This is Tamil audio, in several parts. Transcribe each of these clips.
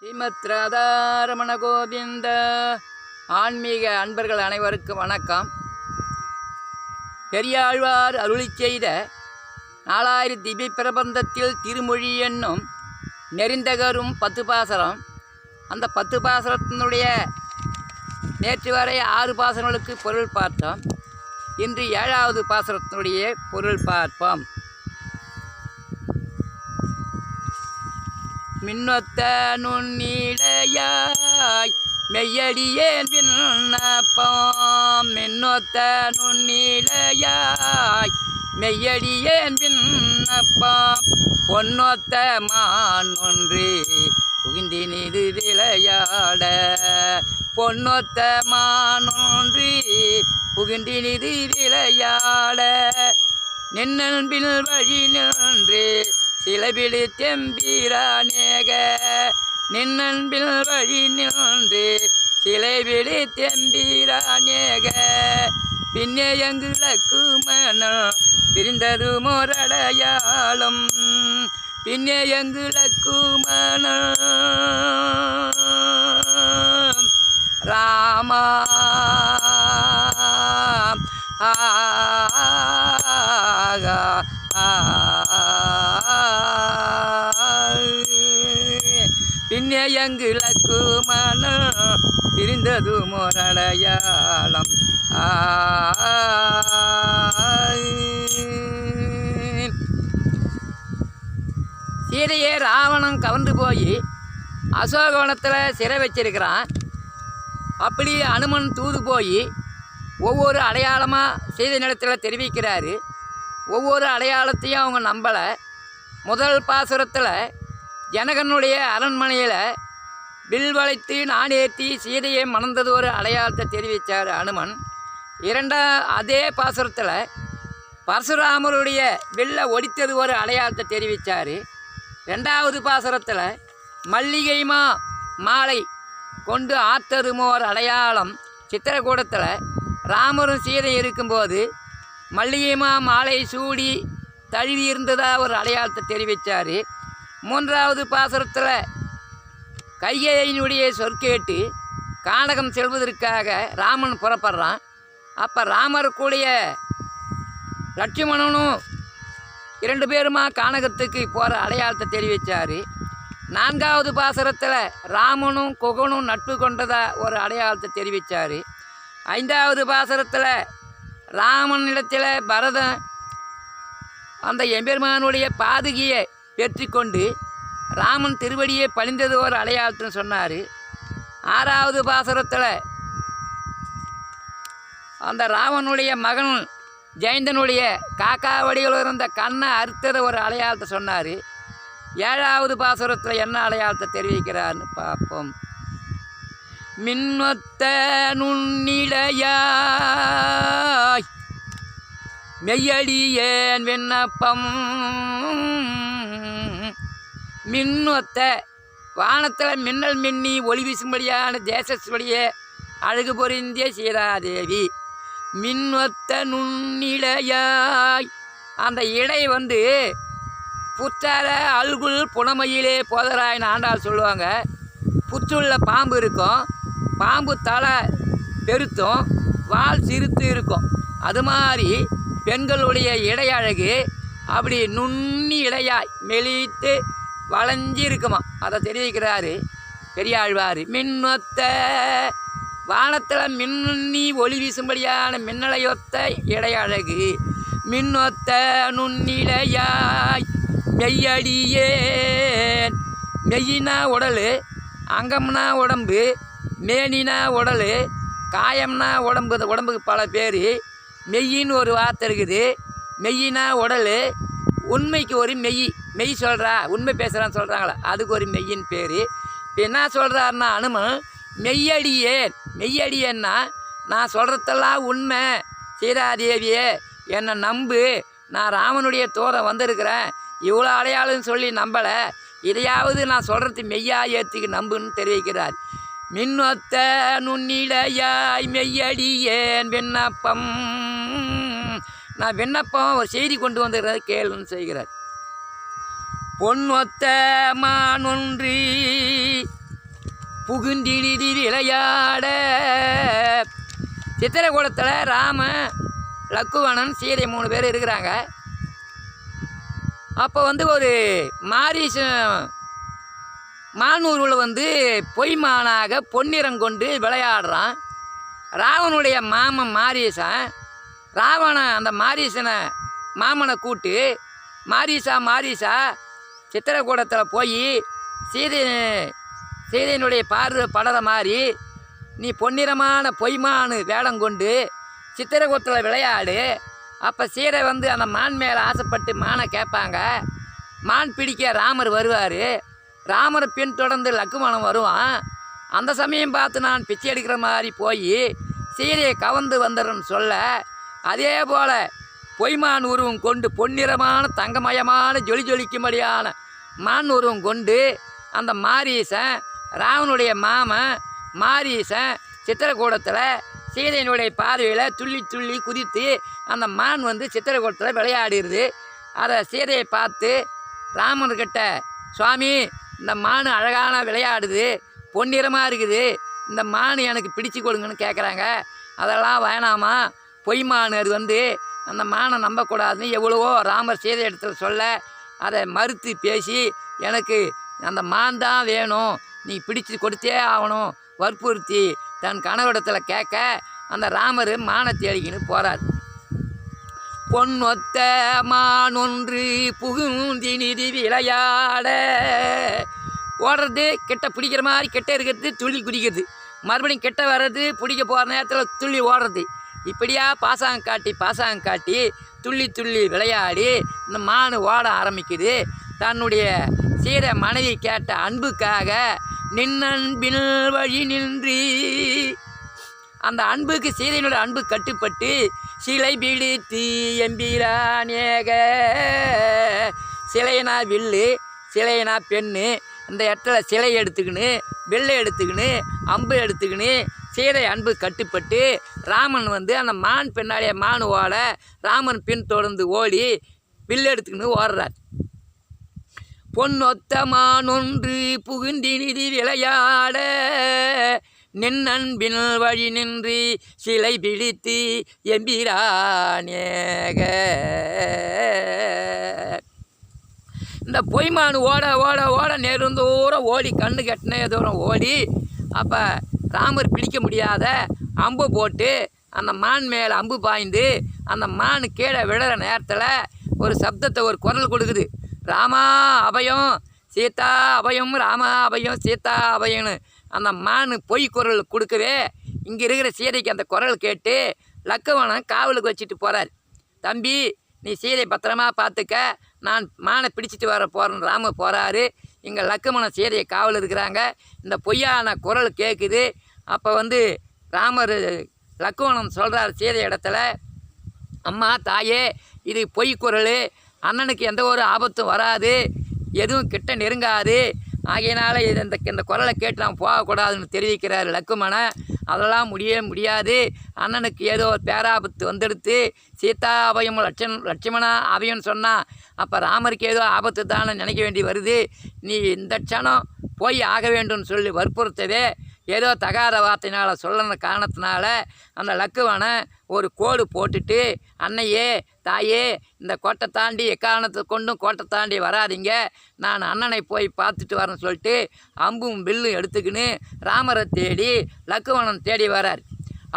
ஸ்ரீமத் ராதாரமண கோவிந்த. ஆன்மீக அன்பர்கள் அனைவருக்கும் வணக்கம். பெரியாழ்வார் அருளி செய்த 4000 திவ்ய பிரபந்தத்தில் திருமொழி என்னும் நெறிந்தகரும் 10 பாசரம். அந்த 10 பாசரத்தினுடைய நேற்று வரை 6 பாசரங்களுக்கு பொருள் பார்த்தோம். இன்று 7வது பாசரத்தினுடைய பொருள் பார்ப்போம். மின்னொத்த நுண்ணிடையாய் மெய்யடியேன் விண்ணப்பம். மின்னொத்த நுண்ணிடையாய் மெய்யடியேன் விண்ணப்பம். பொன்னொத்த மான் ஒன்று புகுந்தினிது விளையாட. பொன்னொத்த மான் ஒன்று புகுந்தினிது விளையாட. நின்னன்பில் வழி நின்று சிலபிடி தெம்பிரானேக. நின்னன்பில் வழி நின்று சிலைபிடி தெம்பிரானேக. பின்னே எங்களுக்கு மனம் பிரிந்தது மோரடையாளம். பின்னே எங்களுக்கு மனம் ராமா பின்னே எங்களுக்கு மனம் பிரிந்தது மோரடையாளம். சீதையே ராவணன் கவர்ந்து போய் அசோகவனத்தில் சிறை வச்சிருக்கிறான். அப்படி அனுமன் தூது போய் ஒவ்வொரு அடையாளமாக சீதை நிலத்தில் தெரிவிக்கிறாரு. ஒவ்வொரு அடையாளத்தையும் அவங்க நம்பலை. முதல் பாசுரத்தில் ஜனகனுடைய அரண்மனையில் வில் வளைத்து நாணேற்றி சீதையை மணந்தது ஒரு அடையாளத்தை தெரிவித்தார் அனுமன். அதே பாசுரத்தில் பரசுராமருடைய வில்லை ஒடித்தது ஒரு அடையாளத்தை தெரிவித்தார். 2வது பாசுரத்தில் மல்லிகை மாலை கொண்டு ஆத்தருமோ ஒரு அடையாளம். சித்திரக்கூடத்தில் ராமரும் சீதை இருக்கும்போது மல்லிகை மாலை சூடி தழுவி இருந்ததாக ஒரு அடையாளத்தை தெரிவித்தார். 3வது பாசுரத்தில் கைகையினுடைய சொற்கேட்டு கானகம் செல்வதற்காக ராமன் புறப்படுறான். அப்போ ராமர் கூடிய லட்சுமணனும் 2 பேருமா கானகத்துக்கு போகிற அடையாளத்தை தெரிவித்தார். 4வது பாசுரத்தில் ராமனும் குகனும் நட்பு கொண்டதாக ஒரு அடையாளத்தை தெரிவித்தார். 5வது பாசுரத்தில் ராமனிடத்தில் பரதன் அந்த எம்பெருமானுடைய பாதுகையை பெற்றுக்கொண்டு ராமன் திருவடியை பணிந்தது ஒரு அடையாளத்தை சொன்னார். 6வது பாசுரத்தில் அந்த ராவனுடைய மகன் ஜெயந்தனுடைய காக்காவடியில் இருந்த கண்ணை அறுத்ததை ஒரு அடையாளத்தை சொன்னார். 7வது பாசுரத்தில் என்ன அடையாளத்தை தெரிவிக்கிறார்னு பார்ப்போம். மின்னொத்த நுண்ணிடையாய் மெய்யடியேன் விண்ணப்பம். மின்னொத்த வானத்தில் மின்னல் மின்னி ஒளி வீசும்படியான தேசஸ்வடியே அழகு பொருந்திய சீதாதேவி. மின்னொத்த நுண்ணிடையாய் அந்த இடை புற்றார அல்குல் புனமையிலே போதராயின்னு ஆண்டாள் சொல்லுவாங்க. புற்றுள்ள பாம்பு இருக்கும். பாம்பு தலை பெருத்தும் வால் சிறுத்து இருக்கும். அது மாதிரி பெண்களுடைய இடையழகு அப்படி நுண்ணி இடையாய் மெலித்து வளைஞ்சி இருக்குமா. அதை தெரிவிக்கிறாரு பெரியாழ்வார். மின்னொத்த வானத்தில் மின்னி ஒளி வீசும்படியான மின்னலையொத்த இடையழகு. மின்னொத்த நுண்ணிடையாய் மெய்யடியேன். மெய்யினா உடல், அங்கம்னா உடம்பு, மேனினா உடல், காயம்னா உடம்பு. உடம்புக்கு பல பேர். மெய்யின்னு ஒரு வார்த்தை இருக்குது. மெய்யினா உடல், உண்மைக்கு ஒரு மெய் சொல்கிறா, உண்மை பேசுகிறான்னு சொல்கிறாங்களா, அதுக்கு ஒரு மெய்யின் பேர். இப்போ என்ன சொல்கிறாருன்னா அனுமன் மெய்யடியேன்னா நான் சொல்கிறதெல்லாம் உண்மை. சீதாதேவியே என்னை நம்பு, நான் ராமனுடைய தூரம் வந்திருக்கிறேன். இவ்வளோ அடையாளம்னு சொல்லி நம்பலை. இதையாவது நான் சொல்கிறது மெய்யா ஏற்றுக்கு நம்புன்னு தெரிவிக்கிறார். மின்னொத்த நுண்ணிடையாய் மெய்யடியேன் விண்ணப்பம். நான் விண்ணப்பம் ஒரு செய்தி கொண்டு வந்துடுறது கேளுன்னு செய்கிறார். பொன்னொத்த மானொன்றி புகுந்தினிதி விளையாட. சித்திரக்கூடத்தில் ராம லக்குவணன் சீதை 3 பேர் இருக்கிறாங்க. அப்போ ஒரு மாரீச மானூரில் பொய்மானாக பொன்னிறம் கொண்டு விளையாடுறான். ராவனுடைய மாமன் மாரீசன் அந்த மாரீசனை மாமனை கூட்டு மாரீசா சித்திரக்கூடத்தில் போய் சீதையினுடைய பார்வை படற மாதிரி நீ பொன்னிறமான பொய்மானு வேடம் கொண்டு சித்திரக்கூடத்தில் விளையாடு. அப்போ சீதை அந்த மான் மேலே ஆசைப்பட்டு மானை கேட்பாங்க. மான் பிடிக்க ராமர் வருவார். ராமரை பின் தொடர்ந்து லக்குமணன் வருவான். அந்த சமயம் பார்த்து நான் பிச்சை எடுக்கிற மாதிரி போய் சீதையை கவர்ந்து வந்துடுறேன்னு சொல்ல, அதே போல் பொய்மான் உருவம் கொண்டு பொன்னிறமான தங்கமயமான ஜொலிக்கும்படியான மான் உருவம் கொண்டு அந்த மாரீசன் ராவனுடைய மாமன் மாரீசன் சித்திரக்கூடத்தில் சீதையினுடைய பார்வையில் துள்ளி குதித்து அந்த மான் சித்திரக்கூடத்தில் விளையாடிடுது. அதை சீதையை பார்த்து ராமன்கிட்ட, சுவாமி இந்த மான் அழகான விளையாடுது, பொன்னிறமாக இருக்குது, இந்த மான் எனக்கு பிடிச்சி கொடுங்கன்னு கேட்குறாங்க. அதெல்லாம் வேணாமா, பொய்மான் அது அந்த மானை நம்பக்கூடாதுன்னு எவ்வளவோ ராமர் சீதை இடத்துல சொல்ல, அதை மறுத்து பேசி எனக்கு அந்த மான் தான் வேணும், நீ பிடிச்சி கொடுத்தே ஆகணும் வற்புறுத்தி தன் கணவரிடத்தில் கேட்க அந்த ராமர் மானை தேடிக்கின்னு போகிறார். பொன்னொத்த மானொன்று புகுந்தினிதி விளையாட. ஓடுறது கிட்ட பிடிக்கிற மாதிரி கிட்ட இருக்கிறது, துள்ளி குதிக்கிறது, மறுபடியும் கிட்ட வர்றது, பிடிக்க போகிற நேரத்தில் துள்ளி ஓடுறது. இப்படியா பாசாங்க காட்டி துள்ளி விளையாடி இந்த மான் ஓட ஆரம்பிக்குது. தன்னுடைய சீதை மனைவி கேட்ட அன்புக்காக நின்னன்பின் வழி நின்று அந்த அன்புக்கு சீதையினுடைய அன்பு கட்டுப்பட்டு சிலை பிடித்து எம்பிரானேக. சிலையனா வில்லு, சிலையனா பெண்ணு, இந்த இடத்துல சிலை எடுத்துக்கின்னு வெள்ளை எடுத்துக்கின்னு அம்பு எடுத்துக்கின்னு சீதை அன்பு கட்டுப்பட்டு ராமன் அந்த மான் பின்னாடிய மான் ஓட ராமன் பின் தொடர்ந்து ஓடி வில்லு எடுத்துக்கின்னு ஓடுறார். பொன்னொத்த மானொன்று புகுந்தினிதி விளையாட நின்னன்பின் வழி நின்று சிலை பிடித்து எம்பிரானேக. இந்த பொய்மான் ஓட நெருந்தூரம் ஓடி கண்ணு கட்டின தூரம் ஓடி அப்போ ராமர் பிடிக்க முடியாத அம்பு போட்டு அந்த மான் மேலே அம்பு பாய்ந்து அந்த மான் கீழே விழுற நேரத்தில் ஒரு சப்தத்தை ஒரு குரல் கொடுக்குது. ராமா அபயம் சீதா அபயம், ராமா அபயம் சீதா அபயம்னு அந்த மான் பொய் குரல் கொடுக்கவே இங்கே இருக்கிற சீதைக்கு அந்த குரல் கேட்டு லக்குவணன் காவலுக்கு வச்சுட்டு போகிறார். தம்பி நீ சீதை பத்திரமா பார்த்துக்க, நான் மானை பிடிச்சிட்டு வர போகிறேன்னு ராமர் போகிறாரு. இங்கே லக்குமணன் சீதையை காவல் இருக்கிறாங்க. இந்த பொய்யான குரல் கேட்குது. அப்போ ராமர் லக்குவணன் சொல்கிறார் சீதை இடத்துல, அம்மா தாயே இது பொய் குரல், அண்ணனுக்கு எந்த ஒரு ஆபத்தும் வராது, எதுவும் கிட்ட நெருங்காது, ஆகையினால இந்த குரலை கேட்டு நான் போகக்கூடாதுன்னு தெரிவிக்கிறார் லக்குமணன். அதெல்லாம் முடியாது, அண்ணனுக்கு ஏதோ ஒரு பேராபத்து வந்துடுத்து, சீதா அபயம் லட்சுமணா அபயம்னு சொன்னால் அப்போ ராமருக்கு ஏதோ ஆபத்து தானே நினைக்க வேண்டி வருது, நீ இந்த க்ஷணம் போய் ஆக வேண்டும்னு சொல்லி வற்புறுத்தவே ஏதோ தகாத வார்த்தையினால் சொல்லன காரணத்தினால அந்த லக்குவனை ஒரு கோடு போட்டுட்டு, அன்னையே தாயே இந்த கோட்டை தாண்டி எக்காரணத்தை கொண்டும் கோட்டை தாண்டி வராதிங்க, நான் அண்ணனை போய் பார்த்துட்டு வரேன்னு சொல்லிட்டு அம்பும் வில்லும் எடுத்துக்கின்னு ராமரை தேடி லக்குவணன் தேடி வரார்.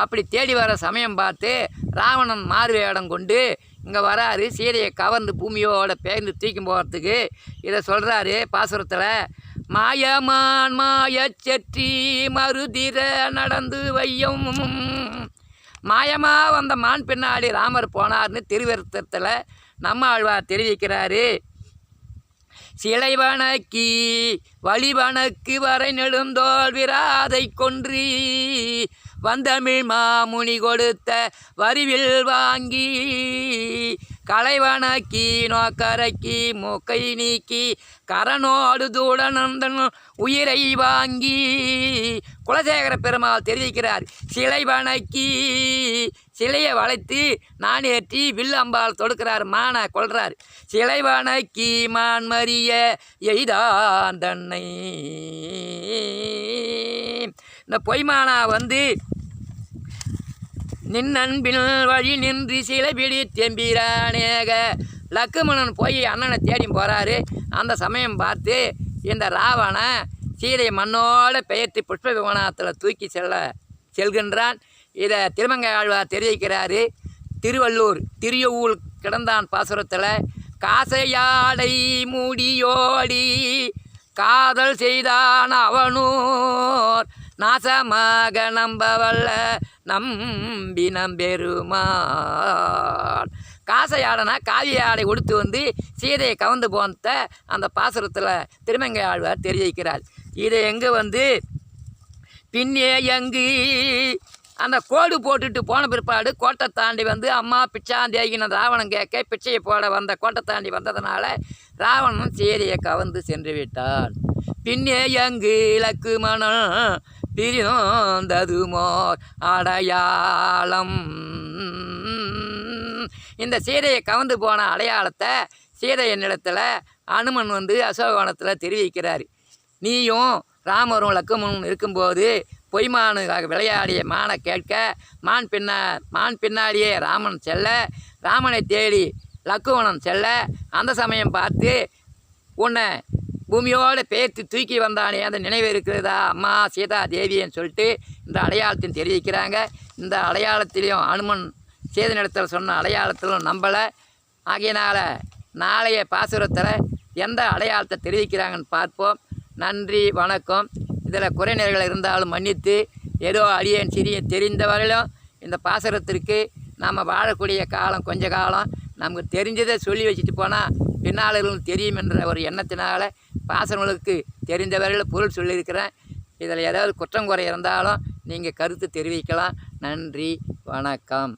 அப்படி தேடி வர சமயம் பார்த்து ராவணன் மாறுவேடம் கொண்டு இங்கே வராரு. சீதையை கவர்ந்து பூமியோட பேர்ந்து தூக்கி போகிறதுக்கு இதை சொல்கிறாரு பாசுரத்தில். மாயமான் மாயச்செற்றி மருதிர நடந்து வையும். மாயமாக வந்த மான் பின்னாடி ராமர் போனார்னு திருவிருத்தத்தில் நம்ம ஆழ்வார் தெரிவிக்கிறாரு. சிலை வணக்கி வழிவணக்கு வரை நெடுந்தோல் விராதை கொன்றி வந்தமிழ் மாமுனி கொடுத்த வரிவில் வாங்கி கலைவணக்கி நோக்கரைக்கி மூக்கை நீக்கி கரனோடு தூடனந்தன் உயிரை வாங்கி. குலசேகர பெருமாள் தெரிவிக்கிறார். சிலை வணக்கி சிலையை வளைத்து நானேற்றி வில் அம்பால் தொடுக்கிறார், மானை கொள்றார். சிலை வணக்கி மான் மறிய எய்தான் தன்னை. இந்த பொய்மானா வந்து நின்னன்பின் வழி நின்று சிலை பிடி தெம்பிரானேக லக்குமணன் போய் அண்ணனை தேடி போகிறாரு. அந்த சமயம் பார்த்து இந்த ராவணன் சீதை மண்ணோட பெயர்த்து புஷ்ப விமானத்தில் தூக்கி செல்கின்றான். இதை திருமங்கை ஆழ்வார் தெரிவிக்கிறாரு. திருவள்ளூர் திரியவூர் கிடந்தான் பாசுரத்தில் காசையாடை மூடியோடி காதல் செய்தான் அவனூர் நாசமாக நம்பவல்ல நம்பி நம்பெருமான். காசையாடனா காவிய ஆடை உடுத்து வந்து சீதையை கவர்ந்து போன அந்த பாசுரத்தில் திருமங்கை ஆழ்வார் தெரிவிக்கிறார். இதை எங்கே வந்து பின்னே எங்கு அந்த கோடு போட்டுட்டு போன பிற்பாடு கோட்டை தாண்டி வந்து அம்மா பிச்சாந்தேகின ராவணன் கேட்க பிச்சையை போட வந்த கோட்டை தாண்டி வந்ததுனால ராவணன் சீதையை கவர்ந்து சென்று விட்டான். பின்னே எங்கு லக்குமணன் பிரிந்ததுமோர் அடையாளம். இந்த சீதையை கவர்ந்து போன அடையாளத்தை சீதையின் இடத்துல அனுமன் வந்து அசோகவனத்தில் தெரிவிக்கிறார். நீயும் ராமரும் லக்குமனும் இருக்கும்போது பொய்மானுக்காக விளையாடிய மானை கேட்க மான் பின்னாடியே ராமன் செல்ல, ராமனை தேடி லக்குவணன் செல்ல, அந்த சமயம் பார்த்து உன்னை பூமியோடு பேர்த்து தூக்கி வந்தானே அந்த நினைவு இருக்கிறதா அம்மா சீதா தேவின்னு சொல்லிட்டு இந்த அடையாளத்தையும் தெரிவிக்கிறாங்க. இந்த அடையாளத்திலையும் அனுமன் சேதனிடத்தில் சொன்ன அடையாளத்திலும் நம்பலை. ஆகையினால் நாளைய பாசுரத்தில் எந்த அடையாளத்தை தெரிவிக்கிறாங்கன்னு பார்ப்போம். நன்றி, வணக்கம். இதில் குறைநிறைகள் இருந்தாலும் மன்னித்து ஏதோ அடியேன் சிறிய தெரிந்தவரையிலும் இந்த பாசுரத்திற்கு நாம் வாழக்கூடிய காலம் கொஞ்ச காலம் நமக்கு தெரிஞ்சதை சொல்லி வச்சுட்டு போனால் பின்னாளர்களுக்கு தெரியும் என்ற ஒரு எண்ணத்தினால பாசனங்களுக்கு தெரிந்தவரையில் பொருள் சொல்லியிருக்கிறேன். இதில் ஏதாவது குற்றம் குறை இருந்தாலும் நீங்கள் கருத்து தெரிவிக்கலாம். நன்றி, வணக்கம்.